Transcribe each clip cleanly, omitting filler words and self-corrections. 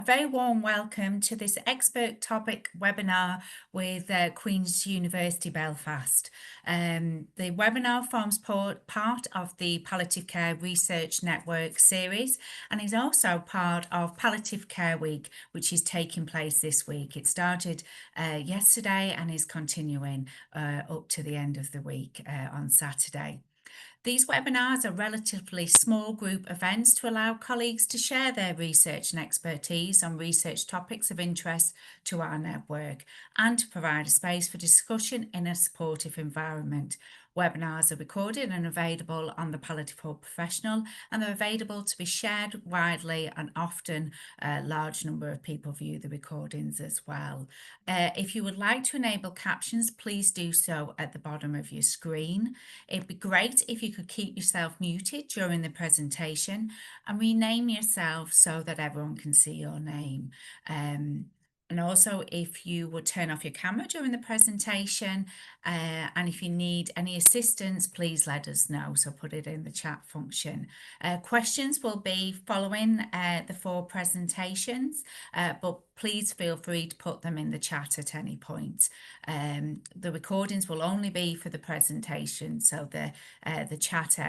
A very warm welcome to this expert topic webinar with Queen's University Belfast. The webinar forms part of the Palliative Care Research Network series and is also part of Palliative Care Week, which is taking place this week. It started yesterday and is continuing up to the end of the week on Saturday. These webinars are relatively small group events to allow colleagues to share their research and expertise on research topics of interest to our network and to provide a space for discussion in a supportive environment. Webinars are recorded and available on the Palliative Hub Professional, and they're available to be shared widely, and often a large number of people view the recordings as well. If you would like to enable captions, please do so at the bottom of your screen. It'd be great if you could keep yourself muted during the presentation and rename yourself so that everyone can see your name. And also, if you would turn off your camera during the presentation, and if you need any assistance, please let us know. So put it in the chat function. Questions will be following the 4 presentations, but please feel free to put them in the chat at any point. The recordings will only be for the presentation, so the chat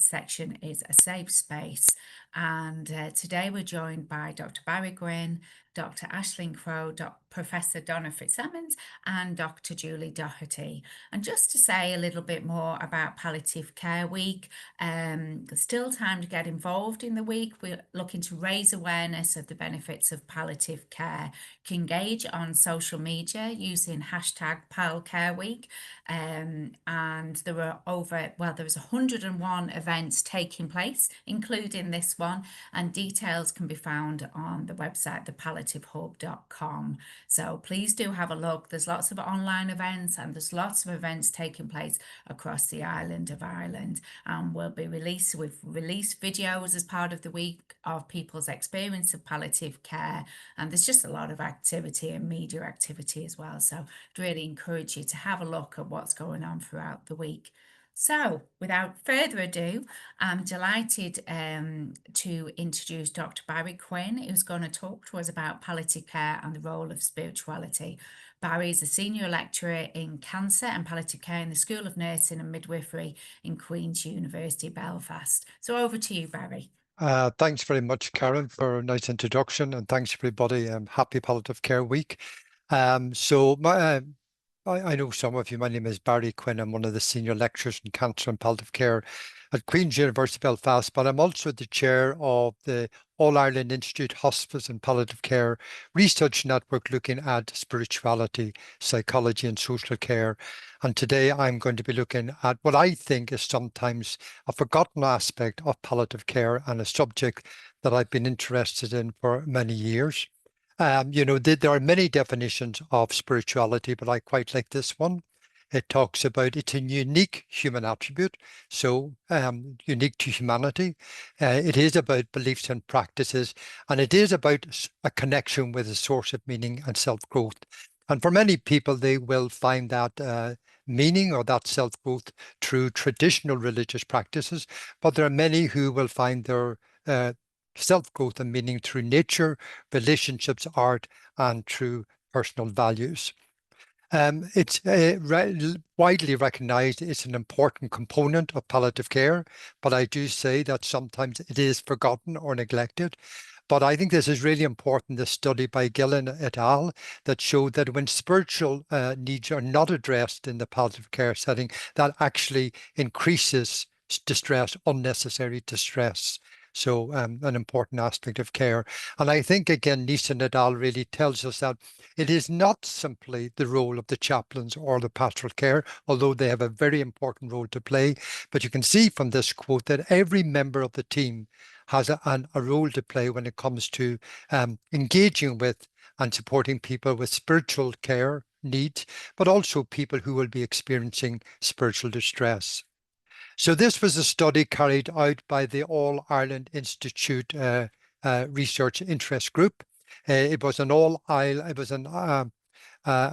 section is a safe space. And today we're joined by Dr. Barry Gwynn, Dr. Aisling Crowe, Professor Donna Fitzsimmons, and Dr. Julie Doherty. And just to say a little bit more about Palliative Care Week, there's still time to get involved in the week. We're looking to raise awareness of the benefits of palliative care. You can engage on social media using hashtag #PalCareWeek. And there were there was 101 events taking place, including this one, and details can be found on the website, thepalliativehub.com. So please do have a look. There's lots of online events and there's lots of events taking place across the island of Ireland. And we've released videos as part of the week of people's experience of palliative care. And there's just a lot of activity and media activity as well. So I'd really encourage you to have a look at what's going on throughout the week. So without further ado, I'm delighted to introduce Dr. Barry Quinn, who's going to talk to us about palliative care and the role of spirituality. Barry is a senior lecturer in cancer and palliative care in the School of Nursing and Midwifery in Queen's University Belfast. So over to you, Barry. Thanks very much, Karen, for a nice introduction, and thanks everybody. Happy Palliative Care Week. I know some of you. My name is Barry Quinn. I'm one of the senior lecturers in cancer and palliative care at Queen's University Belfast, but I'm also the chair of the All-Ireland Institute Hospice and Palliative Care Research Network, looking at spirituality, psychology and social care. And today I'm going to be looking at what I think is sometimes a forgotten aspect of palliative care, and a subject that I've been interested in for many years. There are many definitions of spirituality, but I quite like this one. It talks about it's a unique human attribute, so unique to humanity. It is about beliefs and practices, and it is about a connection with a source of meaning and self-growth. And for many people, they will find that meaning or that self-growth through traditional religious practices, but there are many who will find their self-growth and meaning through nature, relationships, art, and through personal values. It's widely recognized it's an important component of palliative care, but I do say that sometimes it is forgotten or neglected. But I think this is really important, this study by Gillen et al. That showed that when spiritual needs are not addressed in the palliative care setting, that actually increases distress, unnecessary distress. So an important aspect of care. And I think, again, Neeson et al. Really tells us that it is not simply the role of the chaplains or the pastoral care, although they have a very important role to play. But you can see from this quote that every member of the team has a role to play when it comes to engaging with and supporting people with spiritual care needs, but also people who will be experiencing spiritual distress. So this was a study carried out by the All-Ireland Institute Research Interest Group. It was a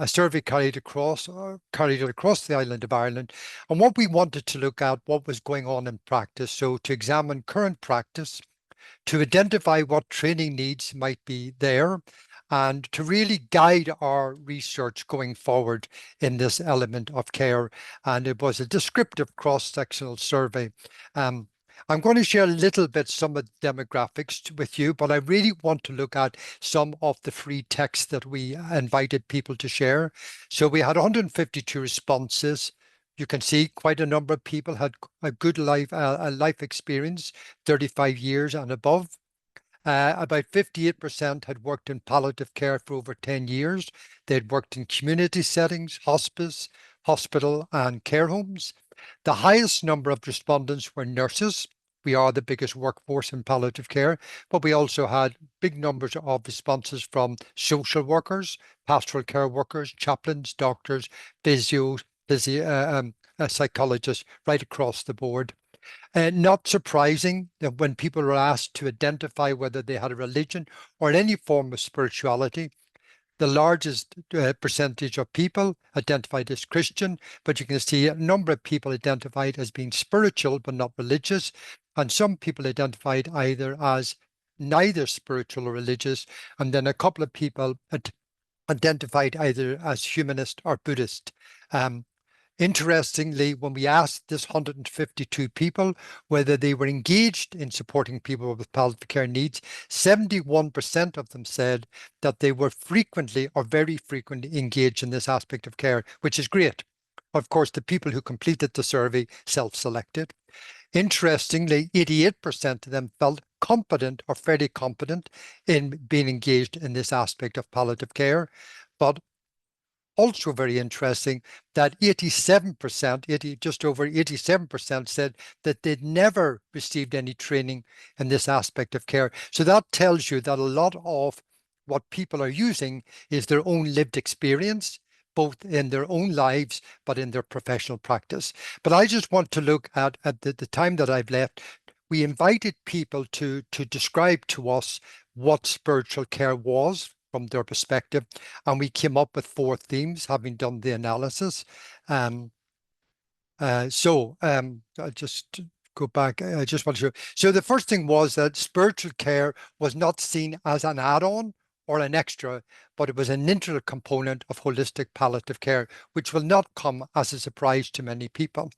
survey carried across the island of Ireland. And what we wanted to look at, what was going on in practice. So to examine current practice, to identify what training needs might be there, and to really guide our research going forward in this element of care. And it was a descriptive cross-sectional survey. I'm going to share a little bit some of the demographics with you, but I really want to look at some of the free text that we invited people to share. So we had 152 responses. You can see quite a number of people had a good life experience, 35 years and above. About 58% had worked in palliative care for over 10 years. They'd worked in community settings, hospice, hospital, and care homes. The highest number of respondents were nurses. We are the biggest workforce in palliative care, but we also had big numbers of responses from social workers, pastoral care workers, chaplains, doctors, physios, psychologists, right across the board. Not surprising that when people are asked to identify whether they had a religion or any form of spirituality, the largest percentage of people identified as Christian, but you can see a number of people identified as being spiritual but not religious, and some people identified either as neither spiritual or religious, and then a couple of people identified either as humanist or Buddhist. Interestingly, when we asked this 152 people whether they were engaged in supporting people with palliative care needs, 71% of them said that they were frequently or very frequently engaged in this aspect of care, which is great. Of course, the people who completed the survey self-selected. Interestingly, 88% of them felt competent or fairly competent in being engaged in this aspect of palliative care, but also very interesting that 87%, just over 87% said that they'd never received any training in this aspect of care. So that tells you that a lot of what people are using is their own lived experience, both in their own lives, but in their professional practice. But I just want to look at the time that I've left. We invited people to describe to us what spiritual care was from their perspective, and we came up with 4 themes, having done the analysis. I just go back. I just want to show. So the first thing was that spiritual care was not seen as an add-on or an extra, but it was an integral component of holistic palliative care, which will not come as a surprise to many people.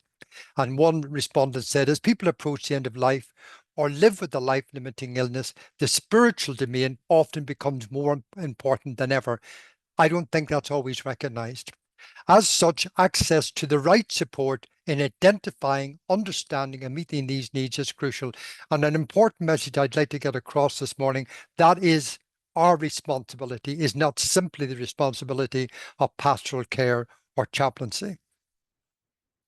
And one respondent said, as people approach the end of life or live with a life-limiting illness, the spiritual domain often becomes more important than ever. I don't think that's always recognized. As such, access to the right support in identifying, understanding, and meeting these needs is crucial. And an important message I'd like to get across this morning, that is our responsibility, is not simply the responsibility of pastoral care or chaplaincy.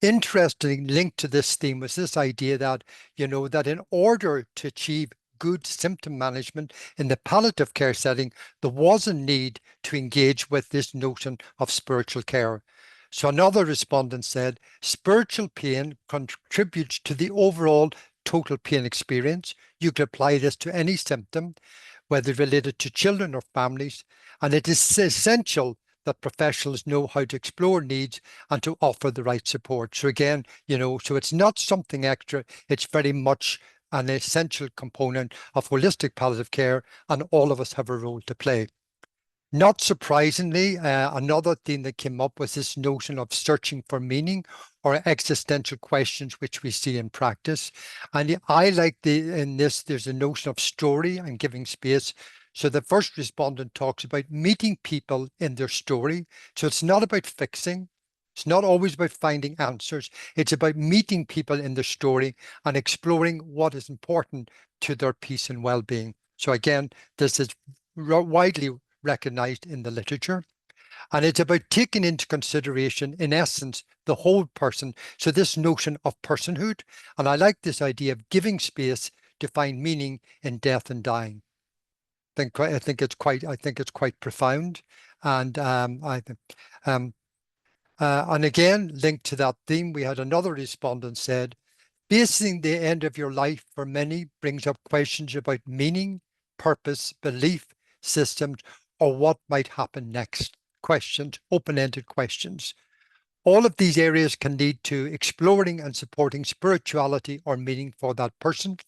Interesting link to this theme was this idea that, that in order to achieve good symptom management in the palliative care setting, there was a need to engage with this notion of spiritual care. So another respondent said, spiritual pain contributes to the overall total pain experience. You could apply this to any symptom, whether related to children or families, and it is essential that professionals know how to explore needs and to offer the right support. So again, so it's not something extra, it's very much an essential component of holistic palliative care, and all of us have a role to play. Not surprisingly, another theme that came up was this notion of searching for meaning or existential questions, which we see in practice. And I like in this, there's a notion of story and giving space. So the first respondent talks about meeting people in their story. So it's not about fixing. It's not always about finding answers. It's about meeting people in their story and exploring what is important to their peace and well-being. So again, this is widely recognized in the literature. And it's about taking into consideration, in essence, the whole person. So this notion of personhood. And I like this idea of giving space to find meaning in death and dying. I think it's quite profound. And and again, linked to that theme, we had another respondent said, facing the end of your life for many brings up questions about meaning, purpose, belief systems, or what might happen next. Questions, open-ended questions. All of these areas can lead to exploring and supporting spirituality or meaning for that person.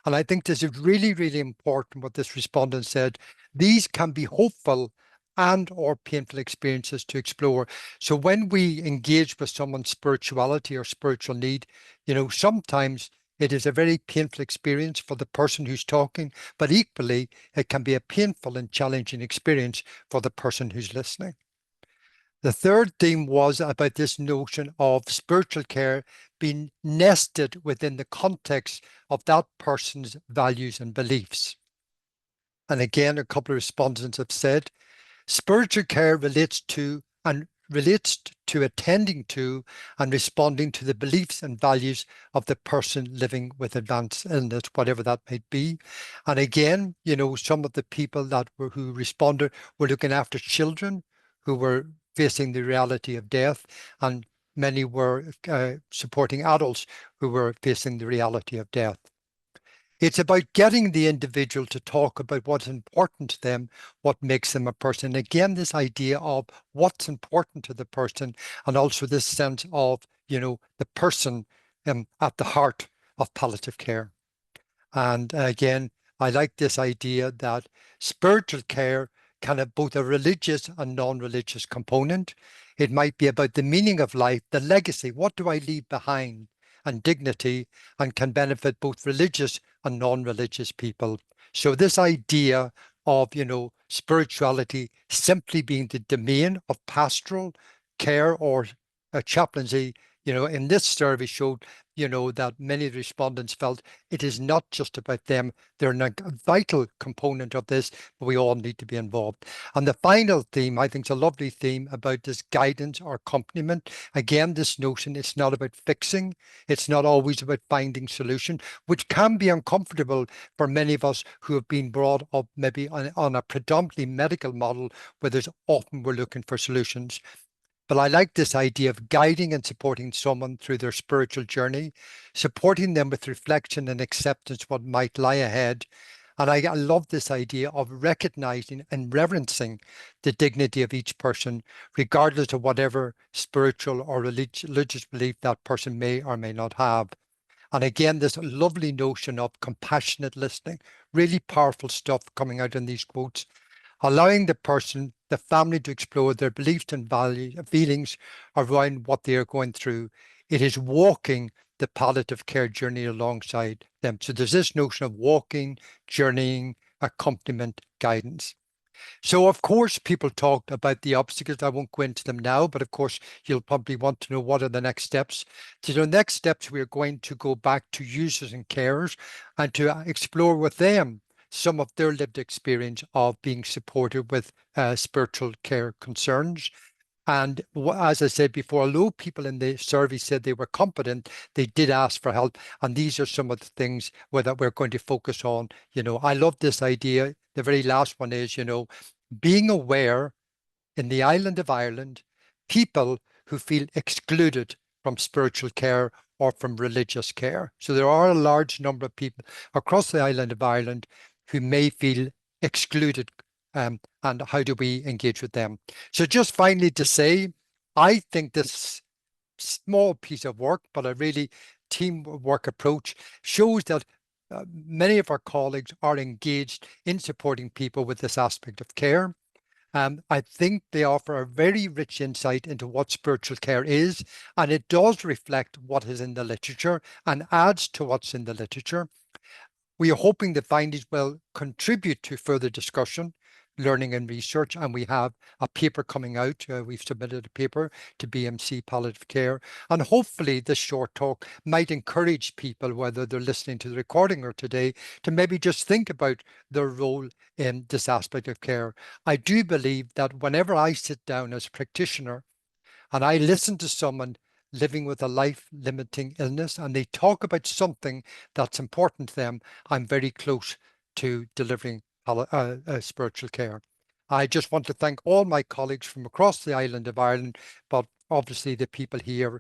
And I think this is really, really important what this respondent said. These can be hopeful and or painful experiences to explore. So when we engage with someone's spirituality or spiritual need, sometimes it is a very painful experience for the person who's talking, but equally, it can be a painful and challenging experience for the person who's listening. The third theme was about this notion of spiritual care being nested within the context of that person's values and beliefs. And again, a couple of respondents have said, spiritual care relates to attending to and responding to the beliefs and values of the person living with advanced illness, whatever that might be. And again, some of the people who responded were looking after children who were facing the reality of death, and many were supporting adults who were facing the reality of death. It's about getting the individual to talk about what's important to them, what makes them a person. Again, this idea of what's important to the person, and also this sense of, the person at the heart of palliative care. And again, I like this idea that spiritual care can have both a religious and non-religious component. It might be about the meaning of life, the legacy, what do I leave behind, and dignity, and can benefit both religious and non-religious people. So this idea of, spirituality simply being the domain of pastoral care or chaplaincy, in this survey showed, that many respondents felt it is not just about them. They're a vital component of this, but we all need to be involved. And the final theme, I think, is a lovely theme about this guidance or accompaniment. Again, this notion, it's not about fixing. It's not always about finding solution, which can be uncomfortable for many of us who have been brought up maybe on a predominantly medical model where there's often we're looking for solutions. But I like this idea of guiding and supporting someone through their spiritual journey, supporting them with reflection and acceptance what might lie ahead. And I love this idea of recognizing and reverencing the dignity of each person, regardless of whatever spiritual or religious belief that person may or may not have. And again, this lovely notion of compassionate listening, really powerful stuff coming out in these quotes, allowing the family to explore their beliefs and values, feelings around what they are going through. It is walking the palliative care journey alongside them. So there's this notion of walking, journeying, accompaniment, guidance. So, of course, people talked about the obstacles. I won't go into them now, but of course, you'll probably want to know what are the next steps. So the next steps, we're going to go back to users and carers and to explore with them some of their lived experience of being supported with spiritual care concerns. And as I said before, although people in the survey said they were competent, they did ask for help. And these are some of the things that we're going to focus on. I love this idea. The very last one is, being aware in the island of Ireland, people who feel excluded from spiritual care or from religious care. So there are a large number of people across the island of Ireland who may feel excluded, and how do we engage with them? So just finally to say, I think this small piece of work, but a really teamwork approach shows that many of our colleagues are engaged in supporting people with this aspect of care. I think they offer a very rich insight into what spiritual care is, and it does reflect what is in the literature and adds to what's in the literature. We are hoping the findings will contribute to further discussion, learning and research, and we have a paper coming out. We've submitted a paper to BMC Palliative Care, and hopefully this short talk might encourage people, whether they're listening to the recording or today, to maybe just think about their role in this aspect of care. I do believe that whenever I sit down as a practitioner and I listen to someone living with a life-limiting illness and they talk about something that's important to them, I'm very close to delivering spiritual care. I just want to thank all my colleagues from across the island of Ireland, but obviously the people here,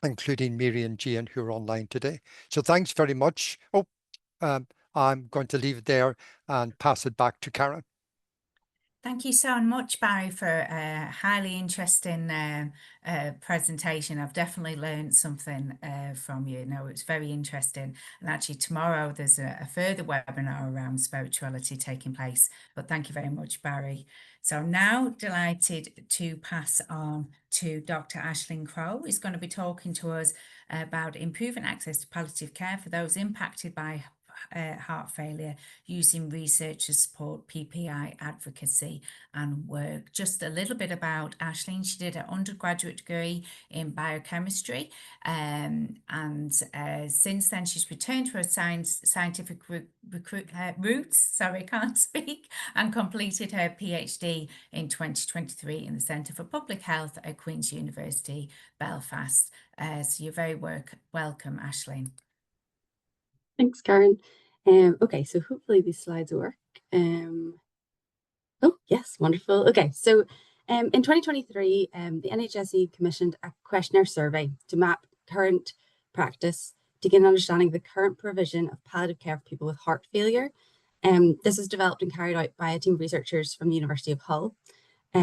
including Mary and Jane, who are online today. So thanks very much. I'm going to leave it there and pass it back to Karen. Thank you so much, Barry, for a highly interesting presentation. I've definitely learned something from you. No, it's very interesting. And actually, tomorrow there's a further webinar around spirituality taking place. But thank you very much, Barry. So I'm now delighted to pass on to Dr. Aisling Crowe, who's going to be talking to us about improving access to palliative care for those impacted by heart failure using research to support PPI advocacy and work. Just a little bit about Aisling. She did an undergraduate degree in biochemistry, and since then she's returned to her scientific roots. Sorry, I can't speak, and completed her PhD in 2023 in the Centre for Public Health at Queen's University, Belfast. So you're very welcome, Aisling. Thanks, Karen. Okay, so hopefully these slides work. Oh, yes, wonderful. Okay, so in 2023, the NHSE commissioned a questionnaire survey to map current practice to get an understanding of the current provision of palliative care for people with heart failure. This was developed and carried out by a team of researchers from the University of Hull,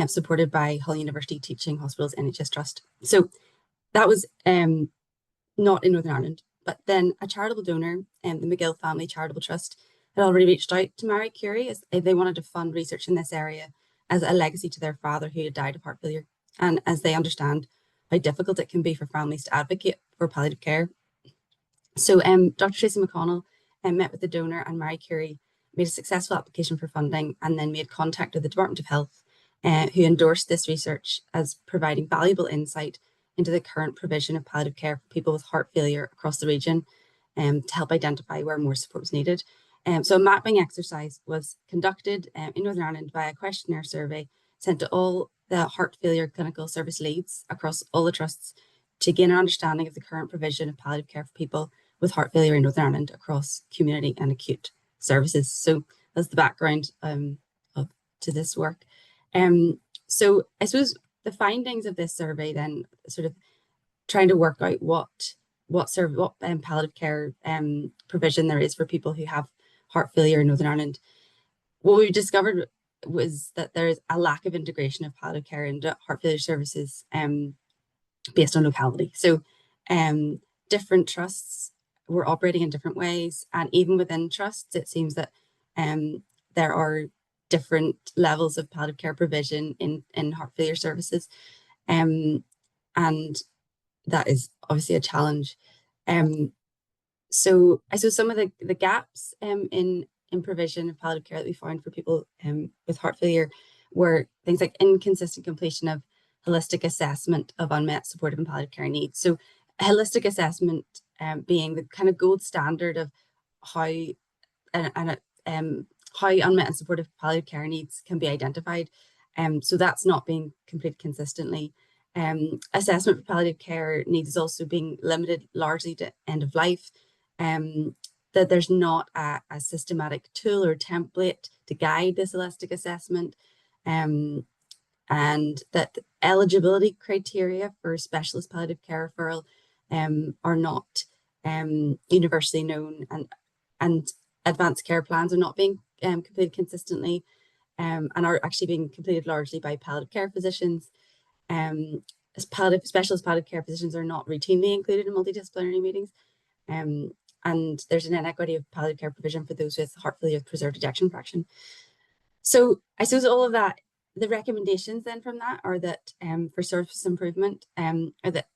supported by Hull University Teaching Hospitals NHS Trust. So that was not in Northern Ireland. But then a charitable donor, the McGill Family Charitable Trust, had already reached out to Marie Curie as they wanted to fund research in this area as a legacy to their father who had died of heart failure, and as they understand how difficult it can be for families to advocate for palliative care. So Dr. Tracy McConnell met with the donor, and Marie Curie made a successful application for funding and then made contact with the Department of Health, who endorsed this research as providing valuable insight into the current provision of palliative care for people with heart failure across the region, to help identify where more support was needed. So a mapping exercise was conducted in Northern Ireland by a questionnaire survey sent to all the heart failure clinical service leads across all the trusts to gain an understanding of the current provision of palliative care for people with heart failure in Northern Ireland across community and acute services. So that's the background to this work. So I suppose the findings of this survey then sort of trying to work out what palliative care provision there is for people who have heart failure in Northern Ireland. What we discovered was that there is a lack of integration of palliative care into heart failure services based on locality. So different trusts were operating in different ways, and even within trusts, it seems that there are different levels of palliative care provision in heart failure services, and that is obviously a challenge. So I suppose some of the gaps in provision of palliative care that we found for people with heart failure were things like inconsistent completion of holistic assessment of unmet supportive and palliative care needs. So holistic assessment being the kind of gold standard of how how unmet and supportive palliative care needs can be identified. So that's not being completed consistently. Assessment for palliative care needs is also being limited largely to end of life. That there's not a systematic tool or template to guide this holistic assessment, and that eligibility criteria for specialist palliative care referral are not universally known, and advanced care plans are not being completed consistently, and are actually being completed largely by palliative care physicians. Specialist palliative care physicians are not routinely included in multidisciplinary meetings, and there's an inequity of palliative care provision for those with heart failure with preserved ejection fraction. So I suppose all of that, the recommendations then from that are that for service improvement, are that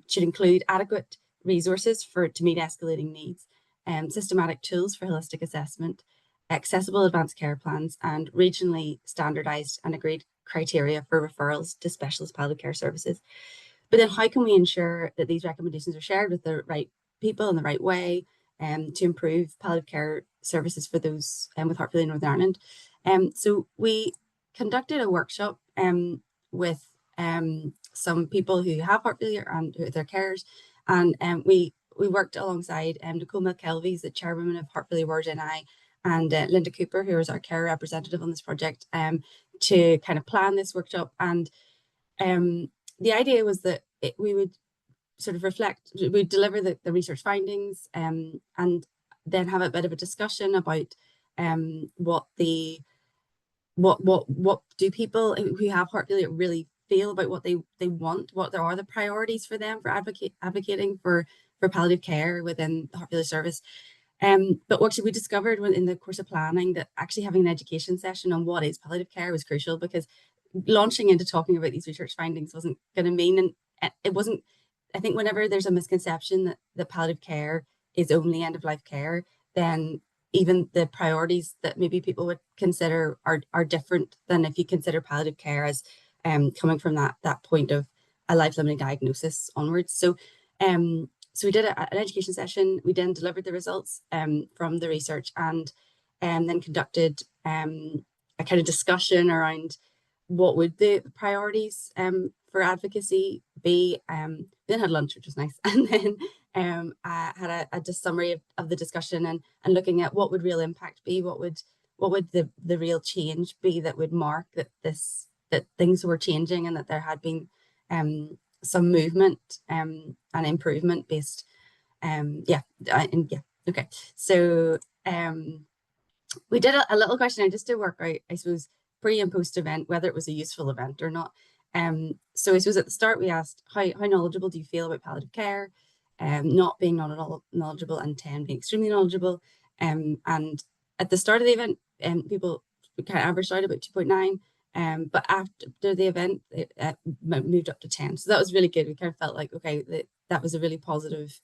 should include adequate resources to meet escalating needs, systematic tools for holistic assessment, accessible advanced care plans, and regionally standardized and agreed criteria for referrals to specialist palliative care services. But then how can we ensure that these recommendations are shared with the right people in the right way to improve palliative care services for those with heart failure in Northern Ireland? So we conducted a workshop with some people who have heart failure and their carers, and we worked alongside Nicole McKelvey, who's the chairwoman of Heart Failure Ward NI, and Linda Cooper, who is our care representative on this project, to kind of plan this workshop. And the idea was that we would sort of we'd deliver the research findings, and then have a bit of a discussion about what the what do people who have heart failure really feel about what they want, what there are the priorities for them for advocating for palliative care within the heart failure service. But actually we discovered in the course of planning that actually having an education session on what is palliative care was crucial, because launching into talking about these research findings wasn't going to mean, and it wasn't, I think whenever there's a misconception that palliative care is only end of life care, then even the priorities that maybe people would consider are different than if you consider palliative care as coming from that point of a life-limiting diagnosis onwards. So so we did an education session. We then delivered the results from the research, and then conducted a kind of discussion around what would the priorities for advocacy be. Then had lunch, which was nice, and then I had a just summary of the discussion, and looking at what would real impact be, what would the real change be that would mark that things were changing, and that there had been some movement and improvement based. Okay. So we did a little questionnaire just to work out, I suppose, pre and post event, whether it was a useful event or not. So I suppose at the start we asked how knowledgeable do you feel about palliative care, not being not at all knowledgeable, and 10 being extremely knowledgeable. And at the start of the event, people kind of averaged out about 2.9. But after the event, it moved up to 10. So that was really good. We kind of felt like, okay, that was a really positive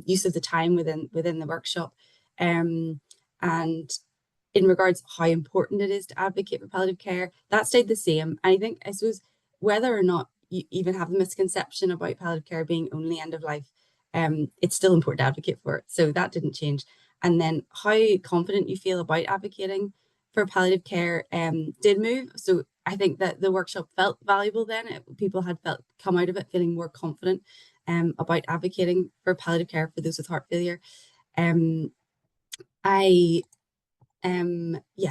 use of the time within the workshop. And in regards to how important it is to advocate for palliative care, that stayed the same. I think, I suppose, whether or not you even have the misconception about palliative care being only end of life, it's still important to advocate for it. So that didn't change. And then how confident you feel about advocating for palliative care did move. So I think that the workshop felt valuable then. People had come out of it feeling more confident about advocating for palliative care for those with heart failure.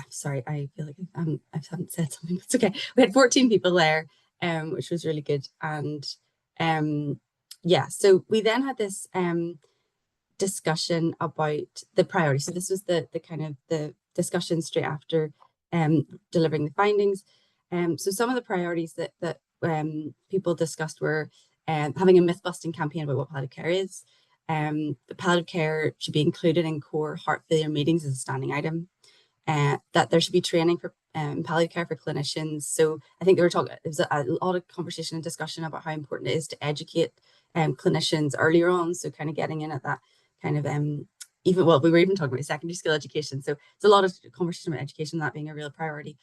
Sorry, I feel like I haven't said something, but it's okay. We had 14 people there, which was really good. And so we then had this discussion about the priorities. So this was the kind of the discussion straight after delivering the findings. So some of the priorities that people discussed were having a myth-busting campaign about what palliative care is. The palliative care should be included in core heart failure meetings as a standing item. That there should be training for palliative care for clinicians. So I think there was a lot of conversation and discussion about how important it is to educate clinicians earlier on. So kind of getting in at that kind of we were even talking about secondary school education. So it's a lot of conversation about education, that being a real priority.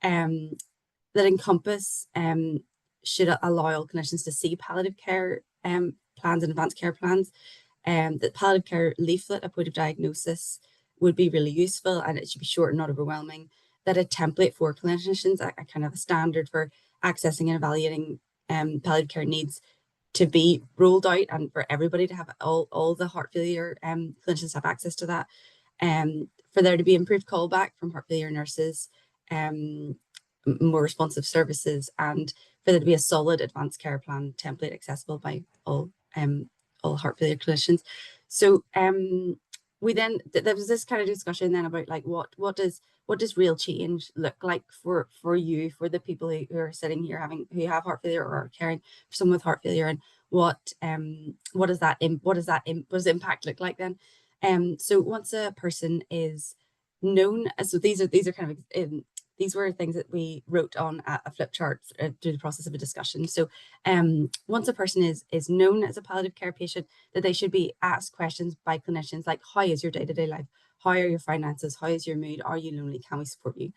That Encompass should allow all clinicians to see palliative care plans and advanced care plans. That palliative care leaflet at point of diagnosis would be really useful, and it should be short and not overwhelming. That a template for clinicians, a kind of a standard for accessing and evaluating palliative care needs, to be rolled out, and for everybody to have all the heart failure clinicians have access to that. For there to be improved callback from heart failure nurses, more responsive services, and for there to be a solid advanced care plan template accessible by all heart failure clinicians. So we then, there was this kind of discussion then about like what does real change look like for you, for the people who are sitting here who have heart failure or are caring for someone with heart failure, and what does impact look like then? So once a person is known, so these are kind of these were things that we wrote on a flip chart through the process of a discussion. So once a person is known as a palliative care patient, that they should be asked questions by clinicians like, how is your day-to-day life? How are your finances? How is your mood? Are you lonely? Can we support you?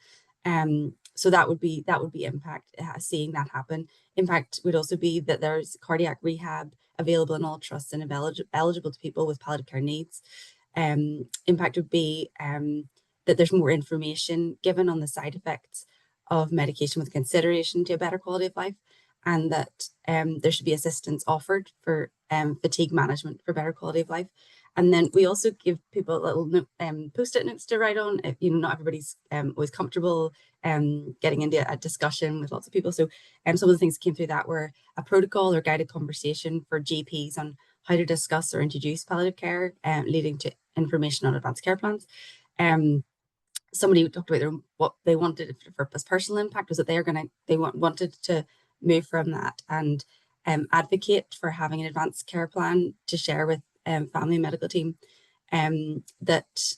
So that would be impact, seeing that happen. Impact would also be that there's cardiac rehab available in all trusts and eligible to people with palliative care needs. Impact would be that there's more information given on the side effects of medication with consideration to a better quality of life, and that there should be assistance offered for fatigue management for better quality of life. And then we also give people little post-it notes to write on. If, not everybody's always comfortable getting into a discussion with lots of people. So some of the things that came through that were a protocol or guided conversation for GPs on how to discuss or introduce palliative care, leading to information on advanced care plans. somebody talked about what they wanted for personal impact was that they wanted to move from that and advocate for having an advanced care plan to share with family and medical team, that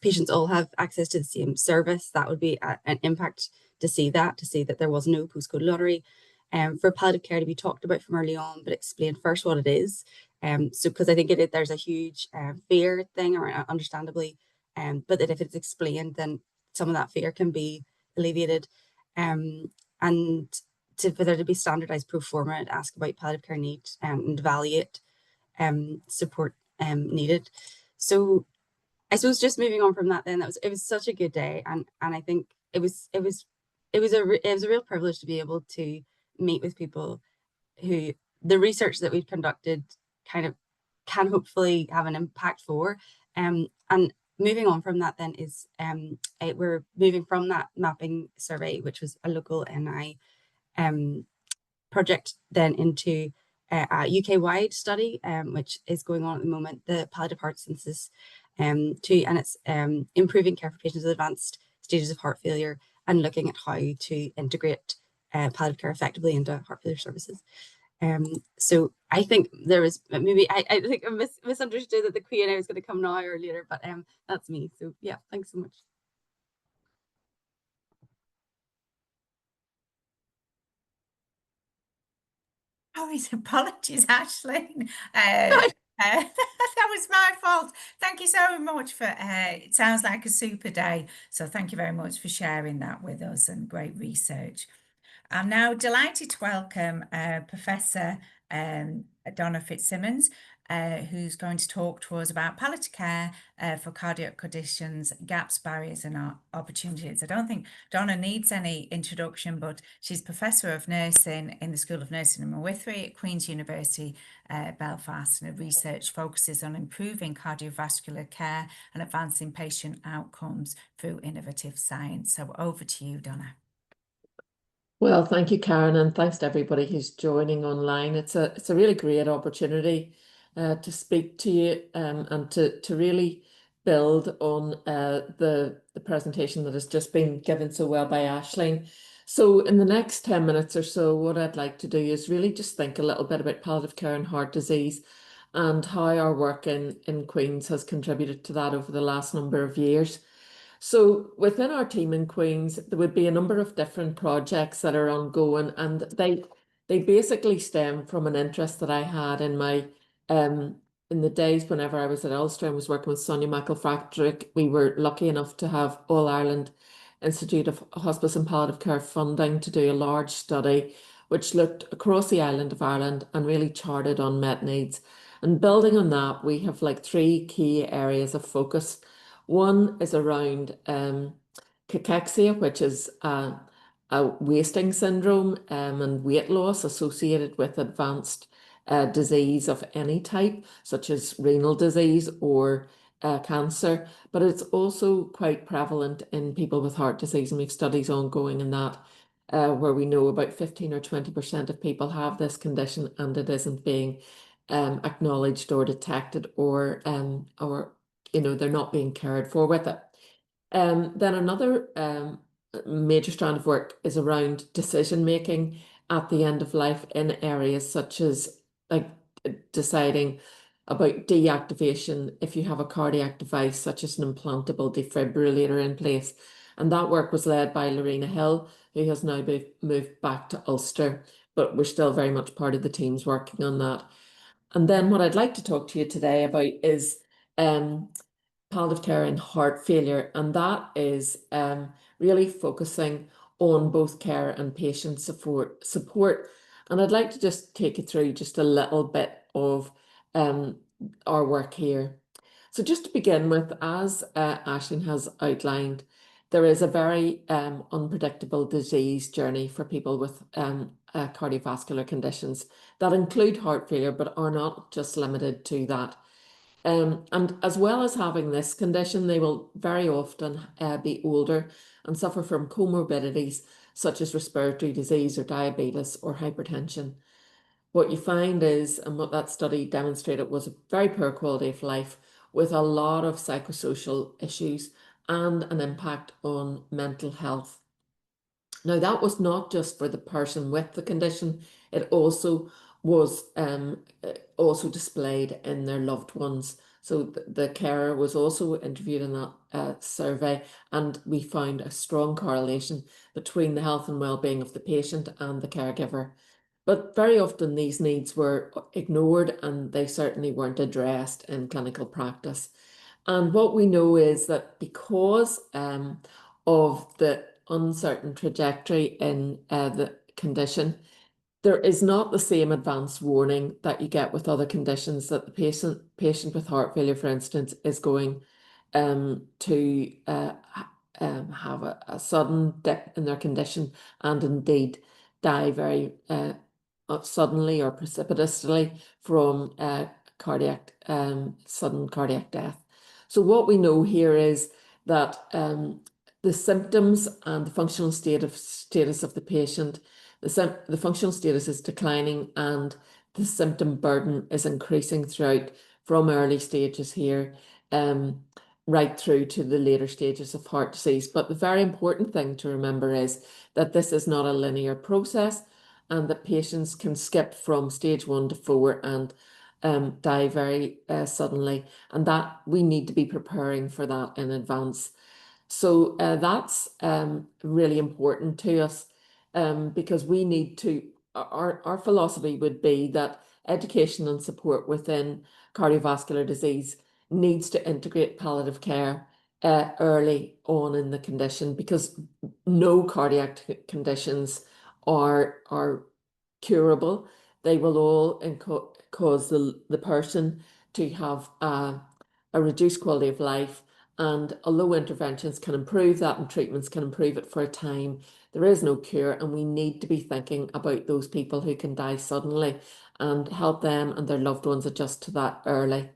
patients all have access to the same service. That would be an impact to see that there was no postcode lottery, for palliative care to be talked about from early on, but explain first what it is. So because I think there's a huge fear thing, or understandably, but that if it's explained, then some of that fear can be alleviated. And for there to be standardized pro forma and ask about palliative care needs, and evaluate support needed. So I suppose just moving on from that, then it was such a good day, and I think it was a real privilege to be able to meet with people who the research that we've conducted kind of can hopefully have an impact for. And moving on from that then is we're moving from that mapping survey, which was a local NI project, then into a UK-wide study, which is going on at the moment, the Palliative Heart Census, and it's improving care for patients with advanced stages of heart failure and looking at how to integrate palliative care effectively into heart failure services. So I think there was maybe I think I misunderstood that the Q&A was going to come now or later, but that's me. So yeah, thanks so much. Oh, apologies, Aisling. That was my fault. Thank you so much for, it sounds like a super day. So thank you very much for sharing that with us, and great research. I'm now delighted to welcome Professor Donna Fitzsimmons, who's going to talk to us about palliative care for cardiac conditions, gaps, barriers, and opportunities. I don't think Donna needs any introduction, but she's Professor of Nursing in the School of Nursing and Midwifery at Queen's University, Belfast, and her research focuses on improving cardiovascular care and advancing patient outcomes through innovative science. So over to you, Donna. Well, thank you, Karen, and thanks to everybody who's joining online. It's a really great opportunity to speak to you and to really build on the presentation that has just been given so well by Aisling. So in the next 10 minutes or so, what I'd like to do is really just think a little bit about palliative care and heart disease and how our work in Queen's has contributed to that over the last number of years. So within our team in Queen's, there would be a number of different projects that are ongoing, and they basically stem from an interest that I had in my in the days whenever I was at Ulster and was working with Sonia McElfratrick. We were lucky enough to have All Ireland Institute of Hospice and Palliative Care funding to do a large study which looked across the island of Ireland and really charted unmet needs. And building on that, we have like 3 key areas of focus. One is around cachexia, which is a wasting syndrome and weight loss associated with advanced disease of any type, such as renal disease or cancer. But it's also quite prevalent in people with heart disease, and we have studies ongoing in that, where we know about 15 or 20% of people have this condition, and it isn't being acknowledged or detected, or they're not being cared for with it. Then another major strand of work is around decision making at the end of life in areas such as like deciding about deactivation if you have a cardiac device such as an implantable defibrillator in place. And that work was led by Lorena Hill, who has now moved back to Ulster, but we're still very much part of the teams working on that. And then what I'd like to talk to you today about is palliative care and heart failure, and that is really focusing on both care and patient support. And I'd like to just take you through just a little bit of our work here. So just to begin with, as Aisling has outlined, there is a very unpredictable disease journey for people with cardiovascular conditions that include heart failure, but are not just limited to that. And as well as having this condition, they will very often be older and suffer from comorbidities such as respiratory disease or diabetes or hypertension. What you find is, and what that study demonstrated, was a very poor quality of life with a lot of psychosocial issues and an impact on mental health. Now, that was not just for the person with the condition, it also was also displayed in their loved ones. So the carer was also interviewed in that survey, and we found a strong correlation between the health and well-being of the patient and the caregiver. But very often these needs were ignored, and they certainly weren't addressed in clinical practice. And what we know is that because of the uncertain trajectory in the condition, there is not the same advance warning that you get with other conditions, that the patient with heart failure, for instance, is going to have a sudden dip in their condition and indeed die very suddenly or precipitously from sudden cardiac death. So what we know here is that the symptoms and the functional status of the patient, the functional status is declining, and the symptom burden is increasing throughout, from early stages here right through to the later stages of heart disease. But the very important thing to remember is that this is not a linear process, and that patients can skip from stage 1 to 4 and die very suddenly, and that we need to be preparing for that in advance. So that's really important to us, because we need to, our philosophy would be that education and support within cardiovascular disease needs to integrate palliative care early on in the condition, because no cardiac conditions are curable. They will all cause the person to have a reduced quality of life, and although interventions can improve that and treatments can improve it for a time, there is no cure, and we need to be thinking about those people who can die suddenly and help them and their loved ones adjust to that early.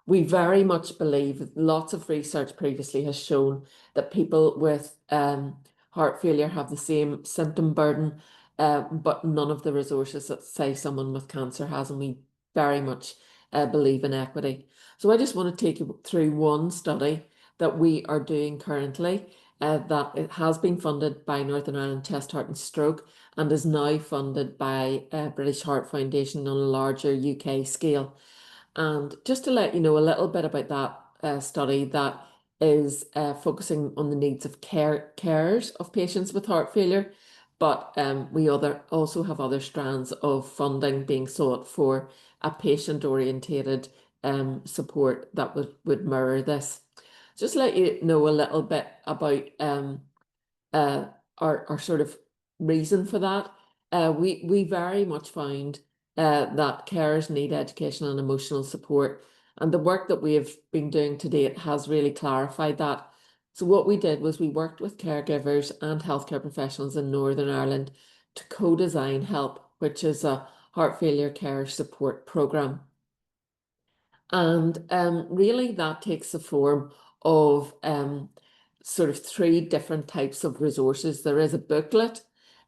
We very much believe, lots of research previously has shown, that people with heart failure have the same symptom burden, but none of the resources that, say, someone with cancer has, and we very much believe in equity. So I just want to take you through one study that we are doing currently, that it has been funded by Northern Ireland Chest, Heart and Stroke, and is now funded by British Heart Foundation on a larger UK scale. And just to let you know a little bit about that study, that is focusing on the needs of carers of patients with heart failure, but we also have other strands of funding being sought for a patient-orientated support that would mirror this. Just let you know a little bit about our sort of reason for that. We very much find that carers need education and emotional support, and the work that we have been doing to date has really clarified that. So what we did was we worked with caregivers and healthcare professionals in Northern Ireland to co-design HELP, which is a heart failure care support programme. And really that takes the form of sort of 3 different types of resources. There is a booklet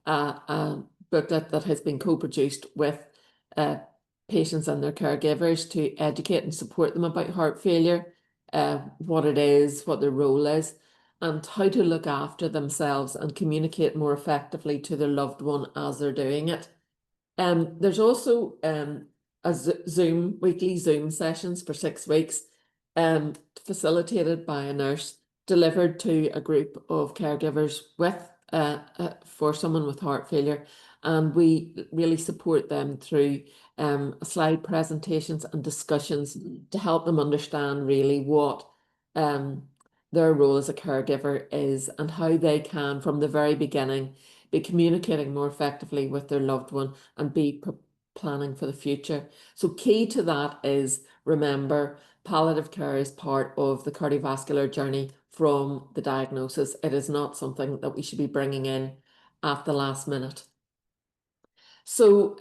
that has been co-produced with patients and their caregivers to educate and support them about heart failure, what it is, what their role is, and how to look after themselves and communicate more effectively to their loved one as they're doing it. There's also weekly Zoom sessions for 6 weeks, facilitated by a nurse, delivered to a group of caregivers with for someone with heart failure, and we really support them through slide presentations and discussions to help them understand really what their role as a caregiver is, and how they can, from the very beginning, be communicating more effectively with their loved one and be planning for the future. So key to that is, remember, palliative care is part of the cardiovascular journey from the diagnosis. It is not something that we should be bringing in at the last minute. So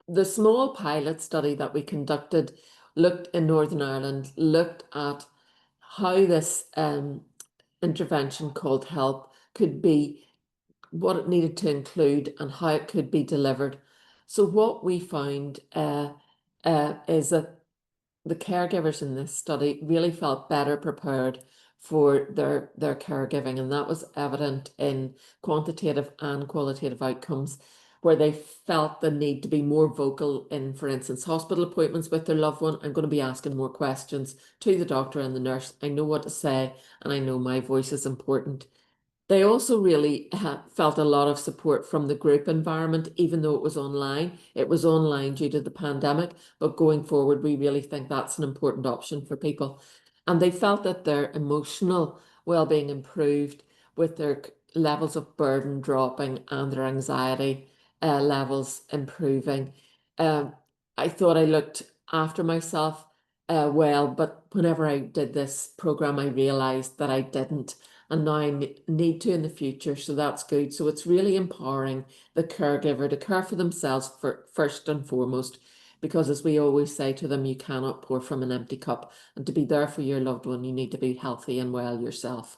the small pilot study that we conducted in Northern Ireland looked at how this intervention called HELP could be, what it needed to include, and how it could be delivered. So what we found is that the caregivers in this study really felt better prepared for their caregiving, and that was evident in quantitative and qualitative outcomes, where they felt the need to be more vocal in, for instance, hospital appointments with their loved one. I'm going to be asking more questions to the doctor and the nurse. I know what to say, and I know my voice is important. They also really felt a lot of support from the group environment, even though it was online. It was online due to the pandemic, but going forward, we really think that's an important option for people. And they felt that their emotional well-being improved with their levels of burden dropping and their anxiety levels improving. I thought I looked after myself well, but whenever I did this program, I realized that I didn't. And now I need to in the future, so that's good. So it's really empowering the caregiver to care for themselves first and foremost, because as we always say to them, you cannot pour from an empty cup, and to be there for your loved one, you need to be healthy and well yourself.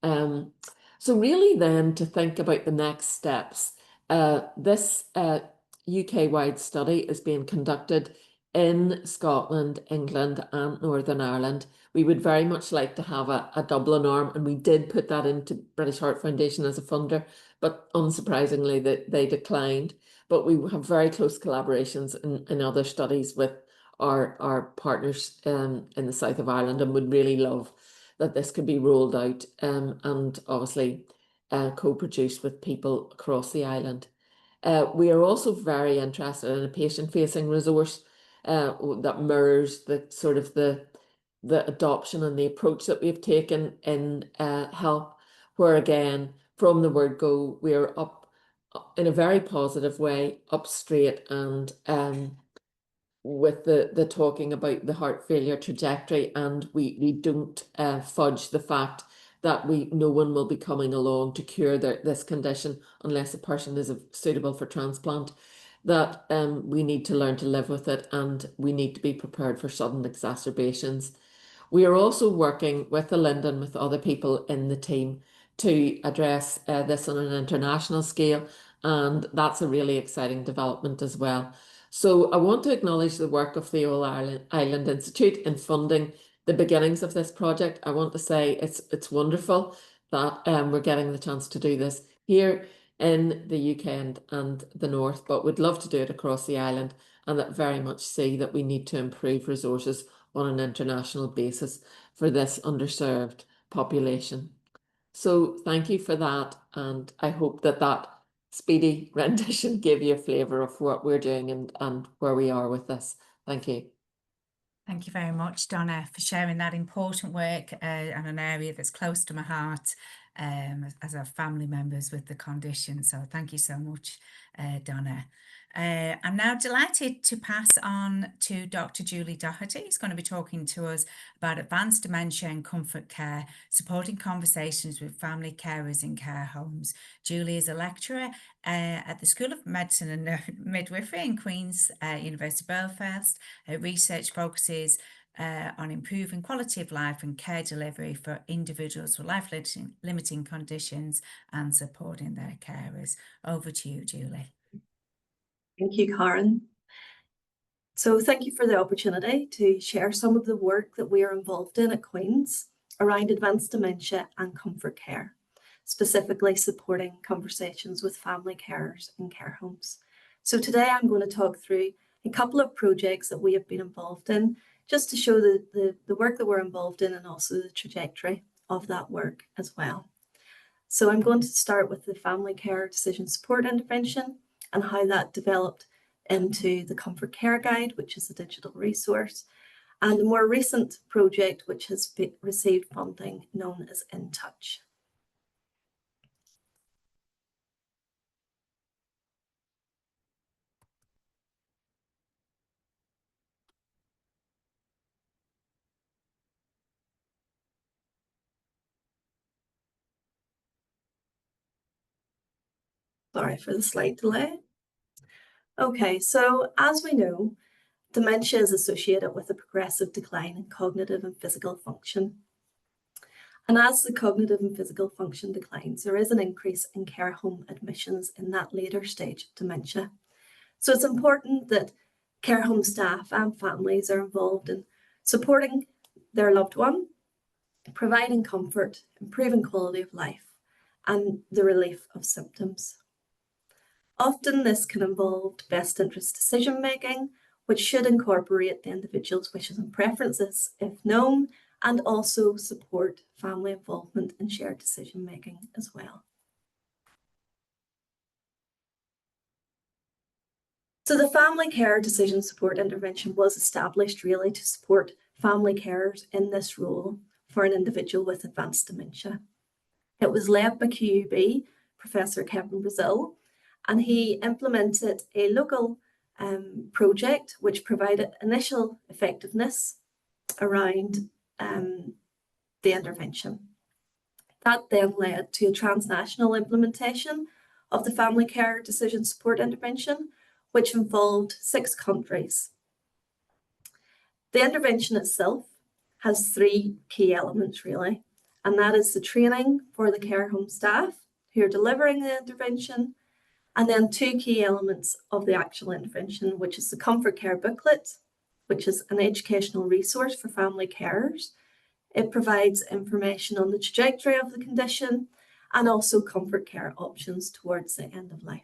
So really then to think about the next steps, this UK-wide study is being conducted in Scotland, England and Northern Ireland. We would very much like to have a Dublin arm, and we did put that into British Heart Foundation as a funder, but unsurprisingly they declined. But we have very close collaborations in other studies with our partners in the south of Ireland, and would really love that this could be rolled out and obviously co-produced with people across the island. We are also very interested in a patient-facing resource that mirrors the sort of the adoption and the approach that we've taken in health, where again, from the word go, we are up in a very positive way, up straight, and with the talking about the heart failure trajectory, and we don't fudge the fact that no one will be coming along to cure this condition unless a person is suitable for transplant, that we need to learn to live with it, and we need to be prepared for sudden exacerbations. We are also working with Linda and with other people in the team to address this on an international scale, and that's a really exciting development as well. So I want to acknowledge the work of the All Ireland Institute in funding the beginnings of this project. I want to say it's wonderful that we're getting the chance to do this here in the UK and the North, but would love to do it across the island, and that very much see that we need to improve resources on an international basis for this underserved population. So thank you for that, and I hope that speedy rendition gave you a flavour of what we're doing and where we are with this. Thank you. Thank you very much, Donna, for sharing that important work and an area that's close to my heart as our family members with the condition. So thank you so much, Donna. I'm now delighted to pass on to Dr. Julie Doherty, who's going to be talking to us about advanced dementia and comfort care, supporting conversations with family carers in care homes. Julie is a lecturer at the School of Medicine and Midwifery in Queen's University Belfast. Her research focuses on improving quality of life and care delivery for individuals with life-limiting conditions and supporting their carers. Over to you, Julie. Thank you, Karen. So thank you for the opportunity to share some of the work that we are involved in at Queen's around advanced dementia and comfort care, specifically supporting conversations with family carers in care homes. So today I'm going to talk through a couple of projects that we have been involved in, just to show the work that we're involved in and also the trajectory of that work as well. So I'm going to start with the family care decision support intervention and how that developed into the Comfort Care Guide, which is a digital resource, and a more recent project which has received funding known as In Touch. Sorry for the slight delay. Okay, so as we know, dementia is associated with a progressive decline in cognitive and physical function. And as the cognitive and physical function declines, there is an increase in care home admissions in that later stage of dementia. So it's important that care home staff and families are involved in supporting their loved one providing comfort, improving quality of life, and the relief of symptoms. Often this can involve best interest decision making, which should incorporate the individual's wishes and preferences if known, and also support family involvement in shared decision making as well. So the family care decision support intervention was established really to support family carers in this role for an individual with advanced dementia. It was led by QUB, Professor Kevin Brazil, and he implemented a local project which provided initial effectiveness around the intervention. That then led to a transnational implementation of the family care decision support intervention, which involved 6 countries. The intervention itself has 3 key elements really, and that is the training for the care home staff who are delivering the intervention, and then 2 key elements of the actual intervention, which is the Comfort Care booklet, which is an educational resource for family carers. It provides information on the trajectory of the condition and also comfort care options towards the end of life.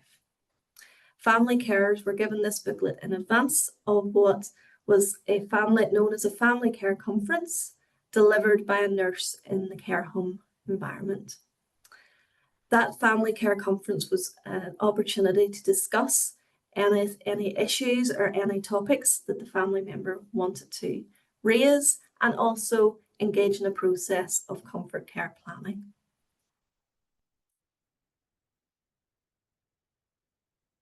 Family carers were given this booklet in advance of what was a family known as a family care conference delivered by a nurse in the care home environment. That family care conference was an opportunity to discuss any issues or any topics that the family member wanted to raise, and also engage in a process of comfort care planning.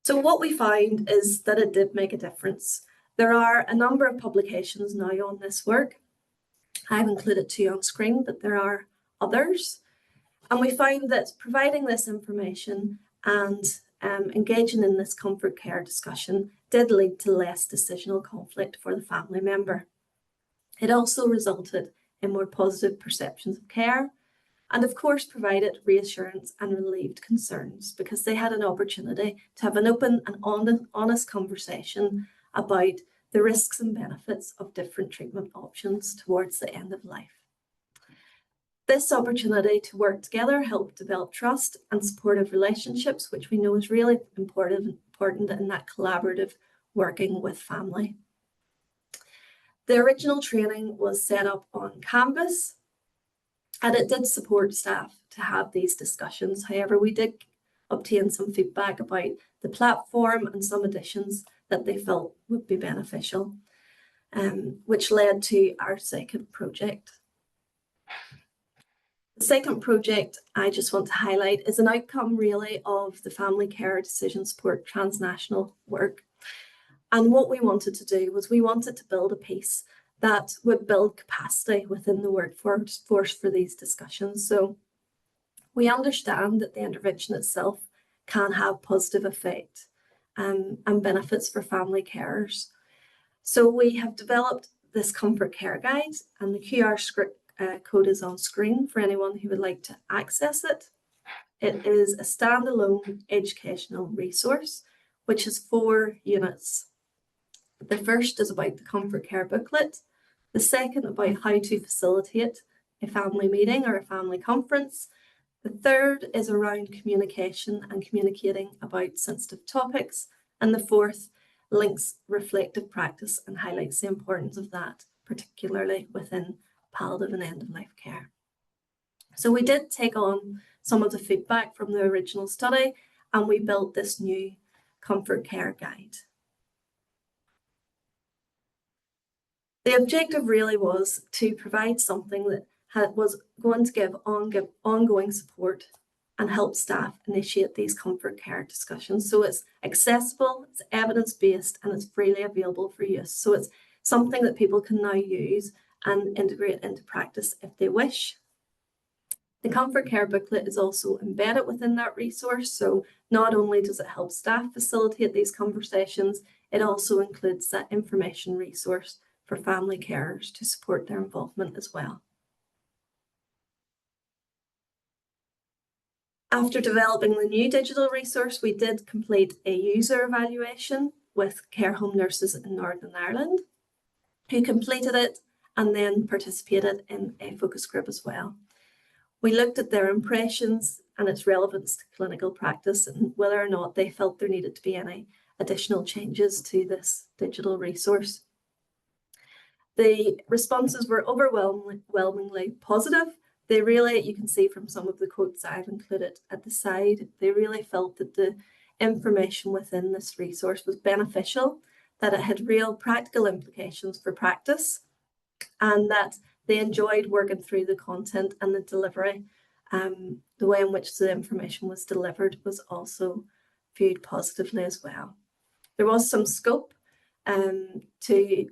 So what we find is that it did make a difference. There are a number of publications now on this work. I've included 2 on screen, but there are others. And we find that providing this information and engaging in this comfort care discussion did lead to less decisional conflict for the family member. It also resulted in more positive perceptions of care, and of course provided reassurance and relieved concerns, because they had an opportunity to have an open and honest conversation about the risks and benefits of different treatment options towards the end of life. This opportunity to work together helped develop trust and supportive relationships, which we know is really important in that collaborative working with family. The original training was set up on Canvas, and it did support staff to have these discussions. However, we did obtain some feedback about the platform and some additions that they felt would be beneficial, which led to our second project. The second project I just want to highlight is an outcome really of the family care decision support transnational work. And what we wanted to do was we wanted to build a piece that would build capacity within the workforce for these discussions. So we understand that the intervention itself can have positive effect and benefits for family carers. So we have developed this comfort care guide, and the QR code is on screen for anyone who would like to access it. It is a standalone educational resource, which has 4 units. The first is about the comfort care booklet. The second about how to facilitate a family meeting or a family conference. The third is around communication and communicating about sensitive topics. And the fourth links reflective practice and highlights the importance of that, particularly within palliative and end-of-life care. So we did take on some of the feedback from the original study, and we built this new comfort care guide. The objective really was to provide something that was going to give ongoing support and help staff initiate these comfort care discussions. So it's accessible, it's evidence-based, and it's freely available for use. So it's something that people can now use and integrate into practice if they wish. The comfort care booklet is also embedded within that resource. So not only does it help staff facilitate these conversations, it also includes that information resource for family carers to support their involvement as well. After developing the new digital resource, we did complete a user evaluation with care home nurses in Northern Ireland who completed it and then participated in a focus group as well. We looked at their impressions and its relevance to clinical practice and whether or not they felt there needed to be any additional changes to this digital resource. The responses were overwhelmingly positive. They really, you can see from some of the quotes I've included at the side, they really felt that the information within this resource was beneficial, that it had real practical implications for practice, and that they enjoyed working through the content and the delivery. The way in which the information was delivered was also viewed positively as well. There was some scope to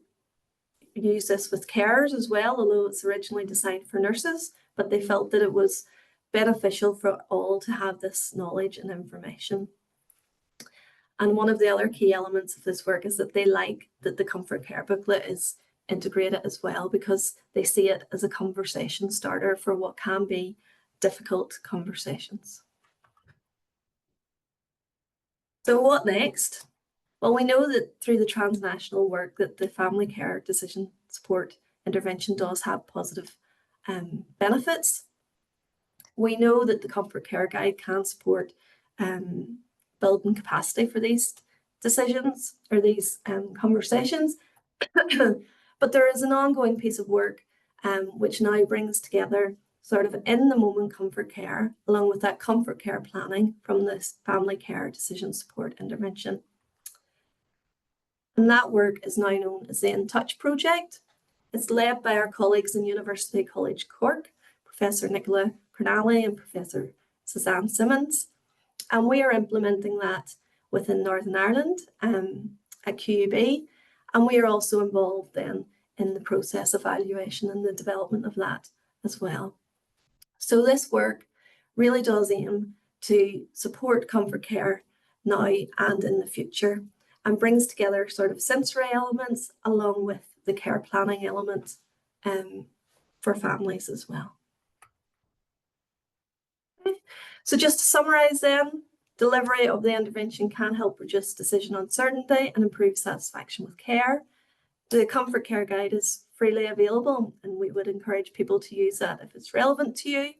use this with carers as well, although it's originally designed for nurses, but they felt that it was beneficial for all to have this knowledge and information. And one of the other key elements of this work is that they like that the Comfort Care booklet is integrated as well, because they see it as a conversation starter for what can be difficult conversations. So what next? Well, we know that through the transnational work that the family care decision support intervention does have positive benefits. We know that the Comfort Care Guide can support building capacity for these decisions or these conversations. But there is an ongoing piece of work which now brings together sort of in the moment comfort care along with that comfort care planning from this family care decision support intervention. And that work is now known as the In Touch project. It's led by our colleagues in University College Cork, Professor Nicola Crognally and Professor Suzanne Simmons. And we are implementing that within Northern Ireland at QUB. And we are also involved then in the process evaluation and the development of that as well. So this work really does aim to support comfort care now and in the future, and brings together sort of sensory elements along with the care planning elements for families as well. Okay. So just to summarise then, delivery of the intervention can help reduce decision uncertainty and improve satisfaction with care. The Comfort Care Guide is freely available, and we would encourage people to use that if it's relevant to you.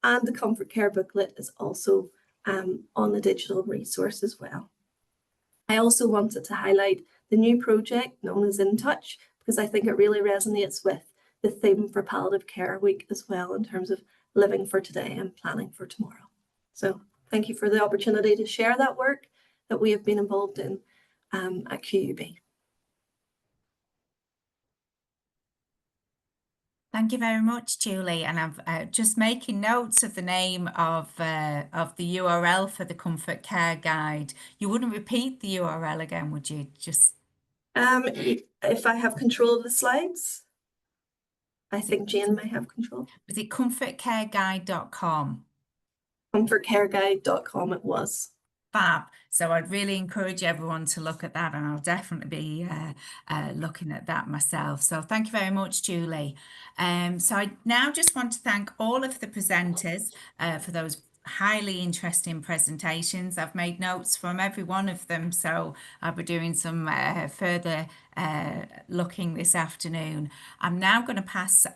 And the Comfort Care booklet is also on the digital resource as well. I also wanted to highlight the new project known as In Touch, because I think it really resonates with the theme for Palliative Care Week as well, in terms of living for today and planning for tomorrow. So thank you for the opportunity to share that work that we have been involved in at QUB. Thank you very much, Julie. And I'm just making notes of the name of the URL for the Comfort Care Guide. You wouldn't repeat the URL again, would you? Just if I have control of the slides, I think Jane may have control. Was it comfortcareguide.com? Comfortcareguide.com it was. Fab. So I'd really encourage everyone to look at that, and I'll definitely be looking at that myself. So thank you very much, Julie. So I now just want to thank all of the presenters for those highly interesting presentations. I've made notes from every one of them, so I'll be doing some further looking this afternoon. I'm now going to pass on